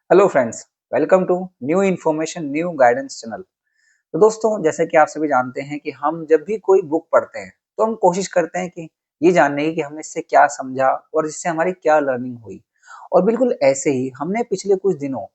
Hello friends, welcome to new information new guidance channel. तो दोस्तों, जैसे कि आप सभी जानते हैं कि हम जब भी कोई बुक पढ़ते हैं तो हम कोशिश करते हैं कि ये जानने की कि हमने इससे क्या समझा और इससे हमारी क्या लर्निंग हुई। और बिल्कुल ऐसे ही हमने पिछले कुछ दिनों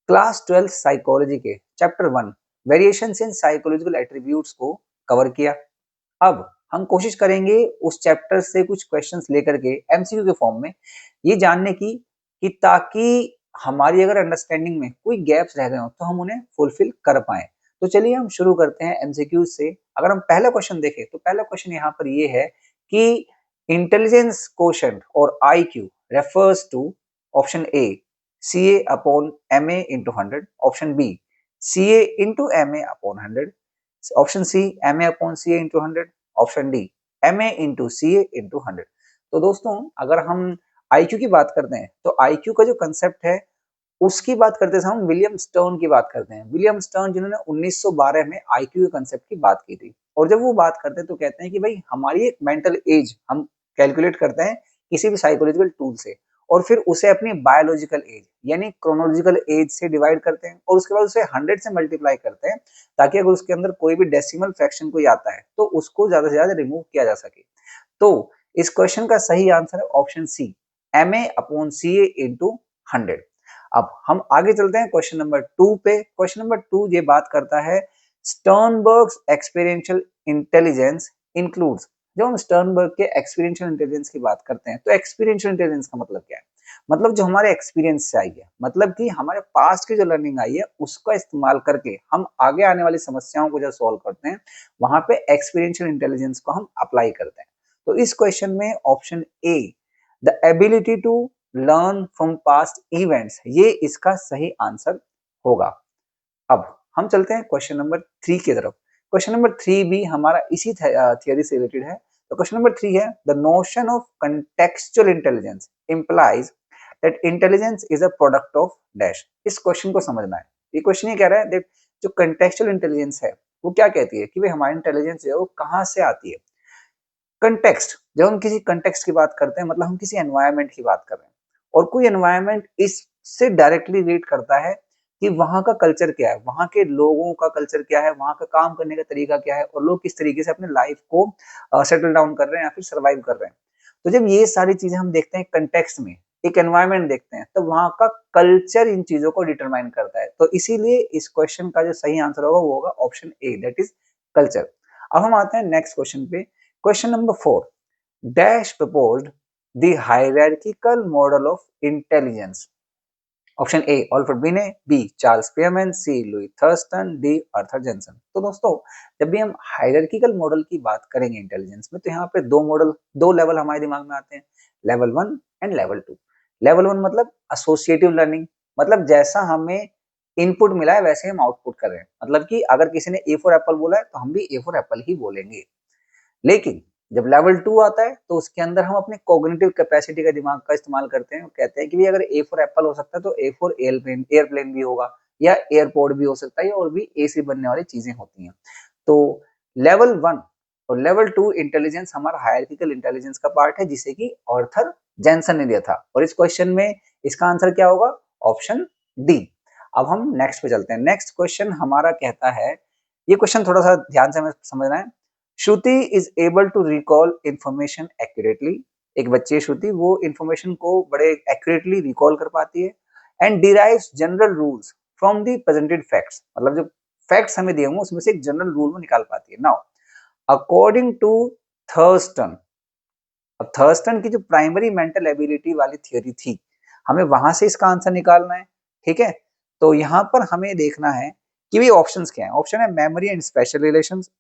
क्लास 12 साइकोलॉजी के chapter 1 variations in psychological attributes को कवर किया। अब हम कोशिश करेंगे उस चैप्टर से कुछ क्वेश्चंस लेकर के एमसीक्यू के फॉर्म में ये जानने की कि ताकि हमारी अगर अंडरस्टैंडिंग में कोई गैप्स रह गए हो तो हम उन्हें फुलफिल कर पाए। तो चलिए हम शुरू करते हैं एमसीक्यू से। अगर हम पहला क्वेश्चन देखें तो पहला क्वेश्चन यहाँ पर ये है कि इंटेलिजेंस कोशेंट और IQ refers to option A CA upon MA into 100, option B CA into MA upon 100, option C M A upon C A into 100, option D M A into C A into 100। तो दोस्तों, अगर हम IQ की बात करते हैं तो IQ का जो कंसेप्ट है उसकी बात करते समय हम विलियम स्टर्न की बात करते हैं। विलियम स्टर्न जिन्होंने 1912 में आईक्यू के कंसेप्ट की बात की थी। और जब वो बात करते हैं तो कहते हैं कि भाई हमारी एक मेंटल एज हम कैलकुलेट करते हैं किसी भी साइकोलॉजिकल टूल से, और फिर उसे अपनी बायोलॉजिकल एज यानी क्रोनोलॉजिकल एज से डिवाइड करते हैं और उसके बाद उसे 100 से मल्टीप्लाई करते हैं, ताकि अगर उसके अंदर कोई भी डेसिमल फ्रैक्शन कोई आता है तो उसको ज्यादा से ज्यादा रिमूव किया जा सके। तो इस क्वेश्चन का सही आंसर है option C M A upon C A into 100। अब हम आगे चलते हैं क्वेश्चन नंबर 2 पे। क्वेश्चन नंबर 2 ये बात करता है स्टर्नबर्ग्स एक्सपीरियंशियल इंटेलिजेंस इंक्लूड्स। जब हम स्टर्नबर्ग के एक्सपीरियंशियल इंटेलिजेंस की बात करते हैं तो एक्सपीरियंशियल इंटेलिजेंस का मतलब क्या है? मतलब जो हमारे एक्सपीरियंस से आई है, मतलब कि हमारे पास्ट की जो लर्निंग आई है उसका इस्तेमाल करके हम आगे आने वाली समस्याओं को जब सॉल्व करते हैं वहां पे एक्सपीरियंशियल इंटेलिजेंस को हम अप्लाई करते हैं। तो इस क्वेश्चन में option A the ability to learn from past events ये इसका सही आंसर होगा। अब हम चलते हैं क्वेश्चन नंबर 3 की तरफ। क्वेश्चन नंबर 3 भी हमारा इसी थियरी से रिलेटेड है। तो क्वेश्चन नंबर 3 है the notion of contextual intelligence implies that intelligence is a product of dash. इस क्वेश्चन को समझना है। ये क्वेश्चन ये कह रहा है देख, जो कंटेक्चुअल इंटेलिजेंस है वो क्या कहती है कि भाई हमारी इंटेलिजेंस जो है वो कहाँ से आती है। कंटेक्स्ट, जब हम किसी कंटेक्स्ट की बात करते हैं मतलब हम किसी एनवायरनमेंट की बात कर रहे हैं, और कोई एनवायरनमेंट इससे डायरेक्टली रिलेट करता है कि वहाँ का कल्चर क्या है, वहाँ के लोगों का कल्चर क्या है, वहाँ का काम करने का तरीका क्या है, और लोग किस तरीके से अपने लाइफ को सेटल डाउन कर रहे हैं या फिर सर्वाइव कर रहे हैं। तो जब ये सारी चीजें हम देखते हैं कंटेक्स्ट में, एक एनवायरनमेंट देखते हैं, तो वहाँ का कल्चर इन चीजों को डिटरमाइन करता है। तो इसीलिए इस क्वेश्चन का जो सही आंसर होगा वो होगा option A that is culture. अब हम आते हैं नेक्स्ट क्वेश्चन पे। Question number 4 dash proposed the hierarchical model of intelligence. Option A Alfred Binet, B Charles Spearman, C Louis Thurstone, D Arthur Jensen. तो दोस्तों, जब भी हम हायरार्किकल मॉडल की बात करेंगे इंटेलिजेंस में तो यहाँ पे दो लेवल हमारे दिमाग में आते हैं, लेवल 1 एंड लेवल 2। लेवल 1 मतलब एसोसिएटिव लर्निंग, मतलब जैसा हमें इनपुट मिला है वैसे हम आउटपुट कर रहे हैं। मतलब कि अगर किसी ने ए फॉर एप्पल बोला है तो हम भी ए फॉर एप्पल ही बोलेंगे। लेकिन जब लेवल 2 आता है तो उसके अंदर हम अपने कॉग्निटिव कैपेसिटी का दिमाग का इस्तेमाल करते हैं और कहते हैं कि भाई अगर ए फॉर एप्पल हो सकता है तो ए फॉर एयरप्लेन भी होगा, या एयरपोर्ट भी हो सकता है, और भी ए से बनने वाली चीजें होती हैं। तो लेवल 1 और लेवल 2 इंटेलिजेंस हमारा हायरार्किकल इंटेलिजेंस का पार्ट है, जिसे कि ऑर्थर जेनसन ने दिया था। और इस क्वेश्चन में इसका आंसर क्या होगा? Option D. अब हम नेक्स्ट पे चलते हैं। नेक्स्ट क्वेश्चन हमारा कहता है, ये क्वेश्चन थोड़ा सा ध्यान से हमें समझना है। Shruti is able to recall information accurately. एक बच्ची है श्रुति, वो इंफॉर्मेशन को बड़े एक्यूरेटली रिकॉल कर पाती है। And derives general rules from the presented facts, मतलब जो फैक्ट्स हमें दिए होंगे उसमें से एक जनरल रूल वो निकाल पाती है। नाउ अकॉर्डिंग टू थर्स्टन, अब थर्स्टन की जो प्राइमरी मेंटल एबिलिटी वाली थियोरी थी, हमें वहां से इसका आंसर निकालना है। ठीक है, तो यहाँ पर हमें देखना है कि भी ऑप्शंस क्या है। ऑप्शन है memory and special relations,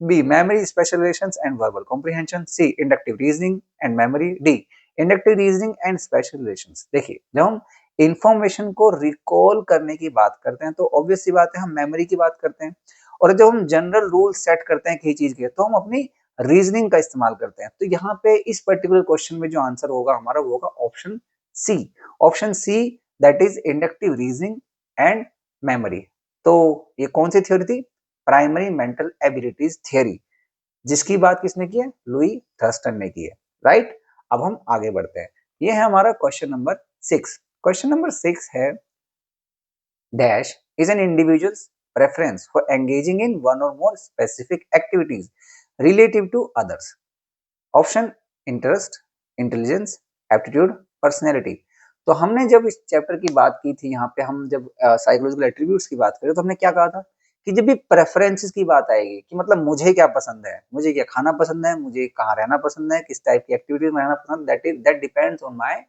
B memory special relations and verbal comprehension, C inductive reasoning and memory, D inductive reasoning and special relations। देखिए, जब हम इंफॉर्मेशन को रिकॉल करने की बात करते हैं तो ऑब्वियस सी बात है हम मेमोरी की बात करते हैं, और जब हम जनरल रूल सेट करते हैं किसी चीज के तो हम अपनी रीजनिंग का इस्तेमाल करते हैं। तो यहाँ पे इस पर्टिकुलर क्वेश्चन में जो आंसर होगा हमारा वो होगा option C. Option C that is inductive reasoning and memory. तो ये कौन सी थ्योरी थी? प्राइमरी मेंटल एबिलिटीज थियरी, जिसकी बात किसने की है? लुई थर्स्टन ने की है। राइट। अब हम आगे बढ़ते हैं। ये है हमारा क्वेश्चन नंबर 6। क्वेश्चन नंबर 6 है Dash is an individual's preference for engaging in one or more specific activities relative to others. Option interest, intelligence, aptitude, personality. तो हमने जब इस चैप्टर की बात की थी, यहाँ पे हम जब साइकोलॉजिकल एट्रीब्यूट्स की बात करें तो हमने क्या कहा था कि जब भी प्रेफरेंसेस की बात आएगी कि मतलब मुझे क्या पसंद है, मुझे क्या खाना पसंद है, मुझे कहाँ रहना पसंद है, किस टाइप की एक्टिविटीज में रहना पसंद, that depends on my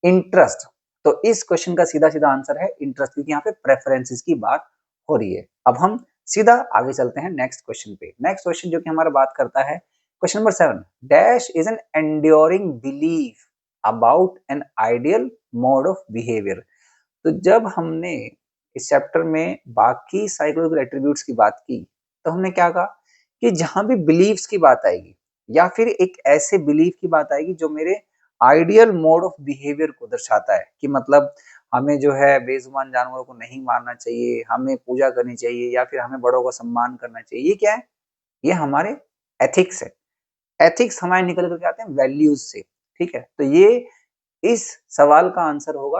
interest. तो इस क्वेश्चन का सीधा सीधा आंसर है इंटरेस्ट, क्योंकि यहाँ पे प्रेफरेंसेस की बात हो रही है। अब हम सीधा आगे चलते हैं नेक्स्ट क्वेश्चन पे। नेक्स्ट क्वेश्चन जो कि हमारा बात करता है question number 7, dash is an enduring belief about an ideal mode of behaviour. तो जब हमने इस चैप्टर में बाकी साइकोलॉजिकल एट्रीब्यूट्स की बात की तो हमने क्या कहा कि जहां भी बिलीव्स की बात आएगी या फिर एक ऐसे बिलीफ की बात आएगी जो मेरे आइडियल मोड ऑफ बिहेवियर को दर्शाता है कि मतलब हमें जो है बेजुबान जानवरों को नहीं मारना चाहिए, हमें पूजा करनी चाहिए या फिर हमें बड़ों का सम्मान करना चाहिए, ये क्या है? ये हमारे एथिक्स है। एथिक्स हमारे निकल करके आते हैं वैल्यूज से। ठीक है, तो ये इस सवाल का आंसर होगा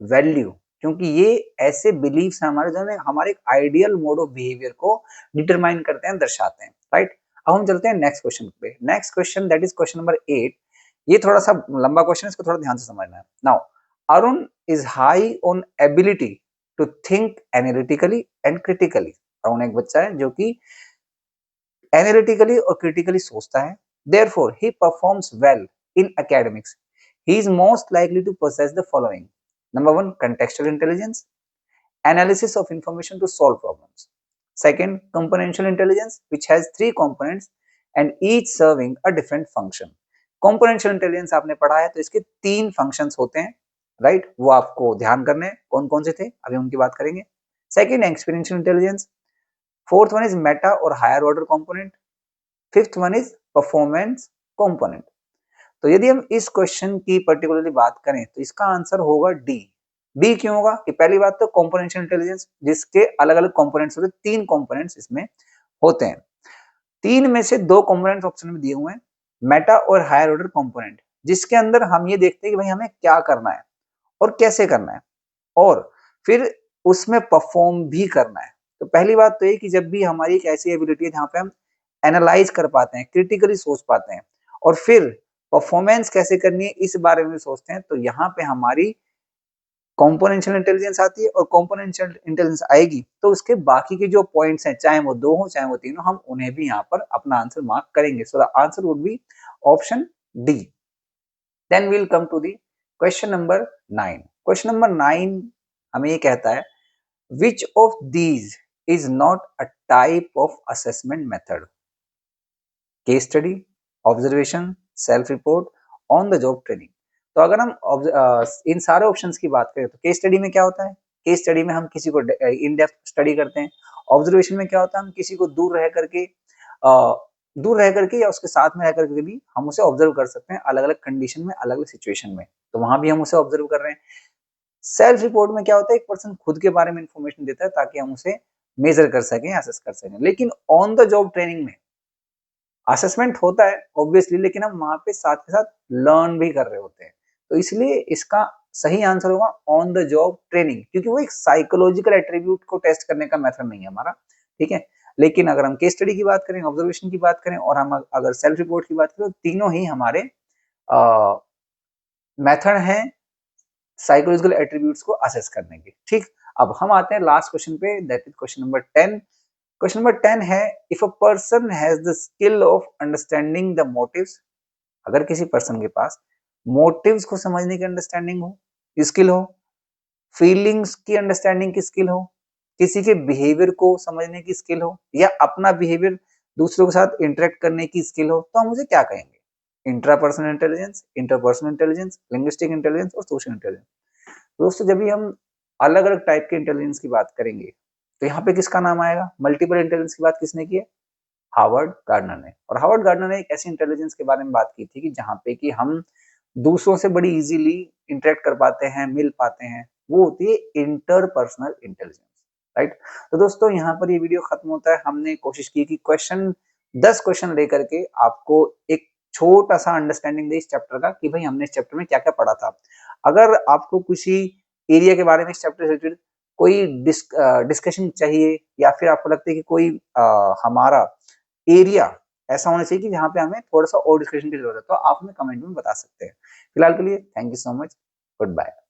वैल्यू, क्योंकि ये ऐसे बिलीव्स हैं हमारे जो हमारे आइडियल मोड ऑफ बिहेवियर को डिटरमाइन करते हैं, दर्शाते हैं। राइट, अब हम चलते हैं नेक्स्ट क्वेश्चन पे। Next question that is question number 8। ये थोड़ा सा लंबा क्वेश्चन है, इसको थोड़ा ध्यान से समझना है। Now, Arun is high on ability to think analytically and critically. Arun एक बच्चा है जो कि एनालिटिकली और क्रिटिकली सोचता है। Therefore he performs well in academics. He is most likely to possess the following. Number 1, contextual intelligence, analysis of information to solve problems. Second, componential intelligence, which has 3 components and each serving a different function. Componential intelligence आपने पढ़ा है तो इसके 3 functions होते हैं, right? वो आपको ध्यान करने हैं। कौन कौन से थे अभी उनकी बात करेंगे। Second, experiential intelligence. Fourth one is meta और higher order component. Fifth one is performance component. तो यदि हम इस क्वेश्चन की पर्टिकुलरली बात करें तो इसका आंसर होगा डी। डी क्यों होगा कि पहली बात तो कॉम्पोनेंशियल इंटेलिजेंस, जिसके अलग अलग कंपोनेंट्स होते हैं, 3 कंपोनेंट्स इसमें होते हैं। 3 में से 2 कंपोनेंट्स ऑप्शन में दिए हुए हैं, मेटा और हायर ऑर्डर कंपोनेंट, जिसके अंदर हम ये देखते हैं कि भाई हमें क्या करना है और कैसे करना है और फिर उसमें परफॉर्म भी करना है। तो पहली बात तो ये कि जब भी हमारी एक ऐसी एबिलिटी है जहां पे हम एनालाइज कर पाते हैं, क्रिटिकली सोच पाते हैं और फिर परफॉर्मेंस कैसे करनी है इस बारे में सोचते हैं, तो यहाँ पे हमारी कॉम्पोनेंशियल इंटेलिजेंस आती है और कॉम्पोनेंशियल इंटेलिजेंस आएगी तो उसके बाकी के जो पॉइंट्स हैं, चाहे वो 2 हो चाहे वो 3 हो, हम उन्हें भी यहाँ पर अपना आंसर मार्क करेंगे। So the answer would be option D. Then we'll come to the question number 9। Question number 9 हमें ये कहता है which of these is not a type of assessment method? Case study, observation, self report, on the job training. तो अगर हम इन सारे options की बात करें तो केस स्टडी में क्या होता है? केस स्टडी में हम किसी को इन डेप्थ स्टडी करते हैं। ऑब्जर्वेशन में क्या होता है? हम किसी को दूर रह करके या उसके साथ में रह करके भी हम उसे ऑब्जर्व कर सकते हैं, अलग अलग कंडीशन में, अलग अलग सिचुएशन में, तो वहां भी हम उसे ऑब्जर्व कर रहे हैं। सेल्फ रिपोर्ट में क्या होता है? एक पर्सन खुद के बारे में इंफॉर्मेशन देता है ताकि हम उसे मेजर कर सकें, असेस कर सकें। लेकिन ऑन द जॉब ट्रेनिंग में असेसमेंट होता है ऑब्वियसली, लेकिन हम वहां पे साथ के साथ लर्न भी कर रहे होते हैं। तो इसलिए इसका सही आंसर होगा ऑन द जॉब ट्रेनिंग, क्योंकि वो एक साइकोलॉजिकल एट्रीब्यूट को टेस्ट करने का मेथड नहीं है हमारा। ठीक है, लेकिन अगर हम केस स्टडी की बात करें, ऑब्जर्वेशन की बात करें और हम अगर सेल्फ रिपोर्ट की बात करें, तो तीनों ही हमारे मेथड हैं साइकोलॉजिकल एट्रीब्यूट्स को असेस करने के। ठीक, अब हम आते हैं लास्ट क्वेश्चन पे, that is question number 10। Question number 10 है if a person has the skill of understanding the motives. अगर किसी पर्सन के पास मोटिव्स को समझने की अंडरस्टैंडिंग हो, स्किल हो, फीलिंग्स की अंडरस्टैंडिंग की स्किल हो, किसी के बिहेवियर को समझने की स्किल हो या अपना बिहेवियर दूसरों के साथ इंटरेक्ट करने की स्किल हो, तो हम उसे क्या कहेंगे? Intrapersonal intelligence, interpersonal intelligence, linguistic intelligence और सोशल इंटेलिजेंस। दोस्तों, जब भी हम अलग अलग टाइप के इंटेलिजेंस की बात करेंगे तो यहाँ पे किसका नाम आएगा? मल्टीपल इंटेलिजेंस की बात किसने की है? हार्वर्ड गार्डनर ने। और हार्वर्ड गार्डनर ने एक ऐसी इंटेलिजेंस के बारे में बात की थी कि जहाँ पे कि हम दूसरों से बड़ी इजीली इंटरेक्ट कर पाते हैं, मिल पाते हैं, वो होती है इंटरपर्सनल इंटेलिजेंस। राइट, तो दोस्तों यहाँ पर ये वीडियो खत्म होता है। हमने कोशिश की कि 10 क्वेश्चन लेकर के आपको एक छोटा सा अंडरस्टैंडिंग दे इस चैप्टर का कि भाई हमने इस चैप्टर में क्या क्या पढ़ा था। अगर आपको किसी एरिया के बारे में इस चैप्टर से रिलेटेड कोई डिस्कशन चाहिए या फिर आपको लगता है कि कोई हमारा एरिया ऐसा होना चाहिए कि जहाँ पे हमें थोड़ा-सा और डिस्कशन की ज़रूरत है, तो आप हमें कमेंट में बता सकते हैं। फिलहाल के लिए thank you so much. Good bye.